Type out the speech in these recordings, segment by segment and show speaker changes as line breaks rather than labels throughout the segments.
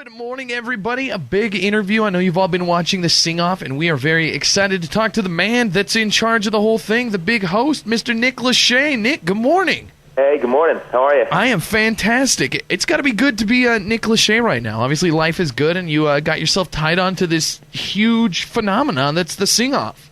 Good morning, everybody. A big interview. I know you've all been watching the sing-off, and we are very excited to talk to the man that's in charge of the whole thing, the big host, Mr. Nick Lachey. Nick, good morning.
Hey, good morning. How are you?
I am fantastic. It's got to be good to be Nick Lachey right now. Obviously, life is good, and you got yourself tied on to this huge phenomenon that's the sing-off.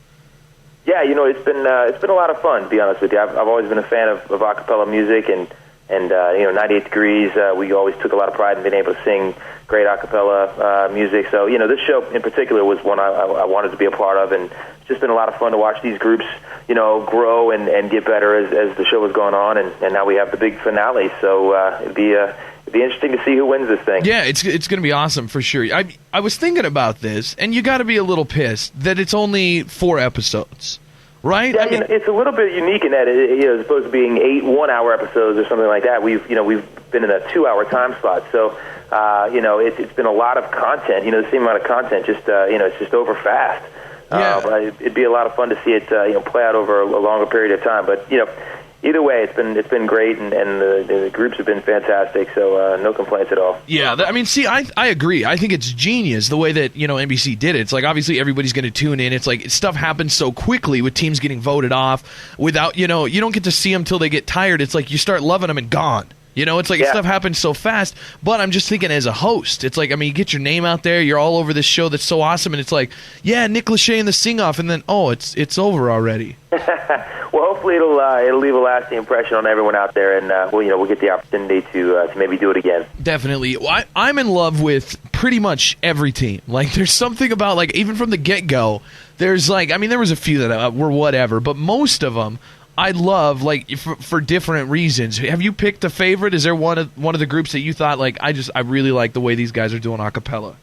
Yeah, it's been a lot of fun, to be honest with you. I've always been a fan of a cappella music, and 98 Degrees, we always took a lot of pride in being able to sing great a cappella music. So, this show in particular was one I wanted to be a part of, and it's just been a lot of fun to watch these groups, grow and get better as the show was going on, and now we have the big finale. So it'd be interesting to see who wins this thing.
Yeah, it's going to be awesome for sure. I was thinking about this, and you got to be a little pissed that it's only 4 episodes. Right?
Yeah, it's a little bit unique in that as opposed to being 8 one-hour episodes or something like that. We've been in a 2-hour time slot, so it's been a lot of content. The same amount of content, just it's just over fast.
Yeah.
It'd be a lot of fun to see it play out over a longer period of time. But either way, it's been great, and the groups have been fantastic. So no complaints at all.
Yeah, I agree. I think it's genius the way that NBC did it. It's like obviously everybody's going to tune in. It's like stuff happens so quickly with teams getting voted off without you don't get to see them till they get tired. It's like you start loving them and gone. It's like stuff happens so fast. But I'm just thinking as a host, it's like, you get your name out there, you're all over this show that's so awesome, and it's like, yeah, Nick Lachey in the sing-off, and then, it's over already.
Well, hopefully it'll leave a lasting impression on everyone out there, and we'll get the opportunity to maybe do it again.
Definitely. Well, I'm in love with pretty much every team. Like, there's something about, even from the get-go, there's, there was a few that were whatever, but most of them I love, for different reasons. Have you picked a favorite? Is there one of the groups that you thought, I really like the way these guys are doing a cappella?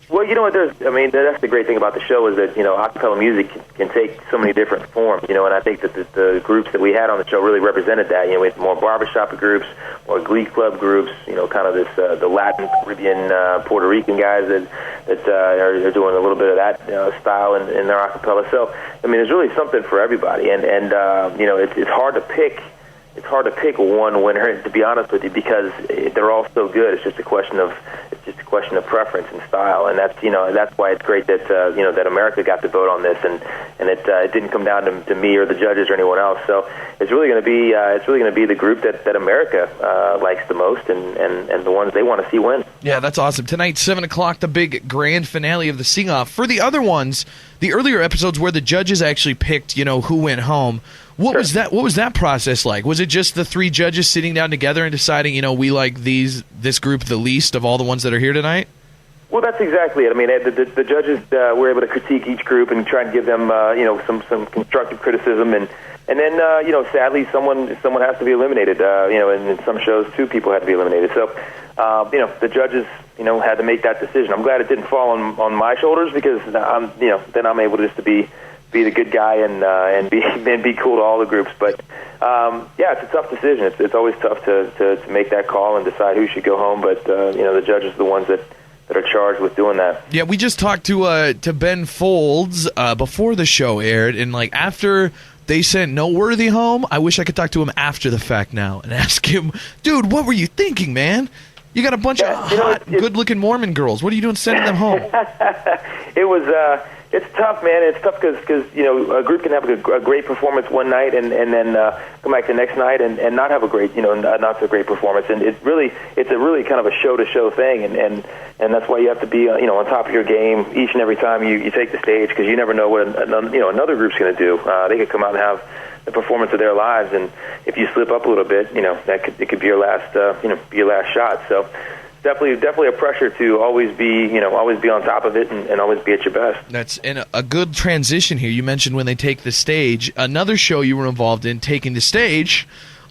Well, that's the great thing about the show is that, a cappella music can take so many different forms, and I think that the groups that we had on the show really represented that. We had more barbershop groups, more glee club groups, kind of this, the Latin, Caribbean, Puerto Rican guys that are doing a little bit of that style in their a cappella. So, there's really something for everybody, and it's hard to pick. It's hard to pick one winner, to be honest with you, because they're all so good. It's just a question of preference and style, and that's why it's great that that America got to vote on this, and it didn't come down to me or the judges or anyone else. So it's really going to be the group that America likes the most, and the ones they want to see win.
Yeah, that's awesome. Tonight, 7:00, the big grand finale of the sing-off. For the other ones, the earlier episodes where the judges actually picked, who went home. What was that? What was that process like? Was it just the 3 judges sitting down together and deciding, we like this group the least of all the ones that are here tonight?
Well, that's exactly it. The judges were able to critique each group and try and give them, some constructive criticism, and then, sadly, someone has to be eliminated. And in some shows, 2 people had to be eliminated. So, the judges, had to make that decision. I'm glad it didn't fall on my shoulders because then I'm able just to be the good guy and be cool to all the groups. But it's a tough decision. It's always tough to make that call and decide who should go home. But the judges are the ones that are charged with doing that. Yeah,
we just talked to Ben Folds before the show aired, and after they sent Noteworthy home, I wish I could talk to him after the fact now and ask him, dude, what were you thinking, man? You got a bunch of hot, good-looking Mormon girls. What are you doing sending them home?
It's tough, man. It's tough because a group can have a great performance one night and then come back the next night and not have a great, not so great performance. And it's a really kind of a show-to-show thing, and that's why you have to be on top of your game each and every time you take the stage, because you never know what another group's going to do. They could come out and have the performance of their lives, and if you slip up a little bit, it could be your last shot. So. Definitely a pressure to always be on top of it and always be at your best.
That's a good transition here. You mentioned when they take the stage. Another show you were involved in, Taking the Stage,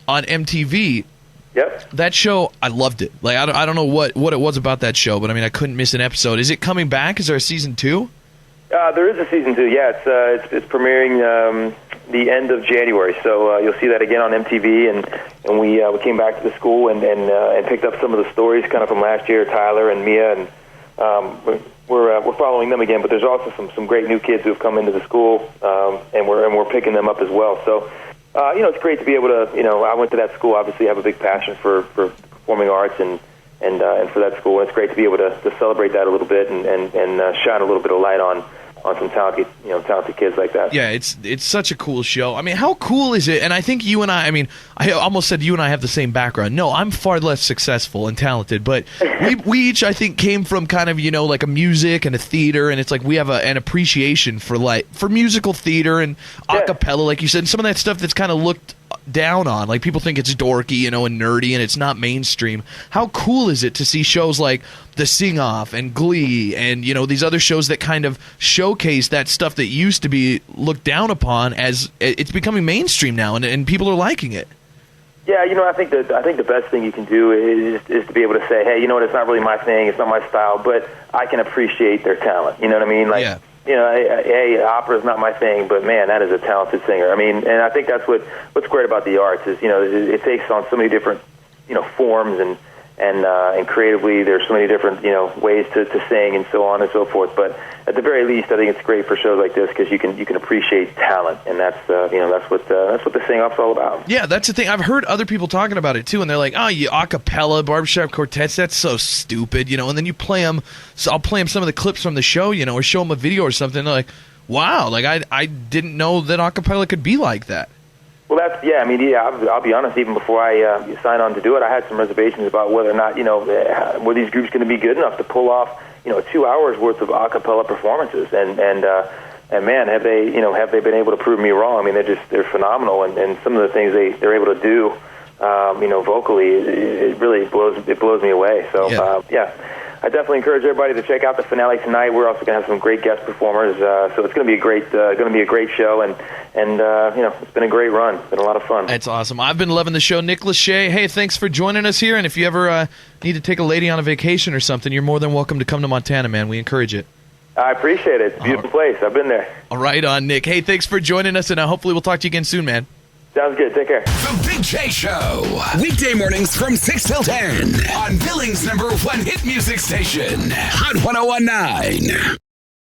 on MTV.
Yep.
That show, I loved it. I don't know what it was about that show, but I couldn't miss an episode. Is it coming back? Is there a season 2?
There is a season 2. Yeah, it's premiering the end of January, so you'll see that again on MTV. And we came back to the school and picked up some of the stories kind of from last year, Tyler and Mia, and we're following them again. But there's also some great new kids who have come into the school, and we're picking them up as well. So it's great to be able to. I went to that school. Obviously, have a big passion for performing arts and so that's cool. And it's great to be able to celebrate that a little bit and shine a little bit of light on some talented kids like that.
Yeah, it's such a cool show. I mean, how cool is it? And I think you and I mean, I almost said you and I have the same background. No, I'm far less successful and talented, but we each, I think, came from kind of, like a music and a theater, and it's like we have an appreciation for musical theater and a cappella, like you said, and some of that stuff that's kind of looked down on. Like, people think it's dorky, and nerdy, and it's not mainstream. How cool is it to see shows like The Sing Off and Glee and, these other shows that kind of showcase that stuff that used to be looked down upon, as it's becoming mainstream now, and people are liking it?
Yeah, I think the best thing you can do is to be able to say, hey, it's not really my thing, it's not my style, but I can appreciate their talent. You know what I mean? Like,
yeah.
Hey, opera is not my thing, but man, that is a talented singer. I mean, and I think that's what's great about the arts is, it takes on so many different, forms and creatively there's so many different, ways to sing and so on and so forth. But at the very least, I think it's great for shows like this because you can appreciate talent, and that's what the Sing Off's all about.
Yeah, that's the thing. I've heard other people talking about it too, and they're like, "Oh, you a cappella barbershop quartets, that's so stupid," And then you play them. So I'll play them some of the clips from the show, or show them a video or something. And they're like, "Wow, like I didn't know that a cappella could be like that."
Well, I'll be honest. Even before I signed on to do it, I had some reservations about whether or not, were these groups going to be good enough to pull off, 2 hours worth of a cappella performances. And man, have they been able to prove me wrong? I mean, they're phenomenal, and some of the things they're able to do, vocally, it really blows me away. So yeah. I definitely encourage everybody to check out the finale tonight. We're also going to have some great guest performers, so it's going to be a great show, and it's been a great run. It's been a lot of fun.
That's awesome. I've been loving the show. Nick Lachey, hey, thanks for joining us here. And if you ever need to take a lady on a vacation or something, you're more than welcome to come to Montana, man. We encourage it.
I appreciate it. It's a beautiful place. I've been there.
All right on, Nick. Hey, thanks for joining us, and hopefully we'll talk to you again soon, man.
Sounds good. Take care.
The Big J Show. Weekday mornings from 6 till 10 on Billings' #1 hit music station, Hot 101.9.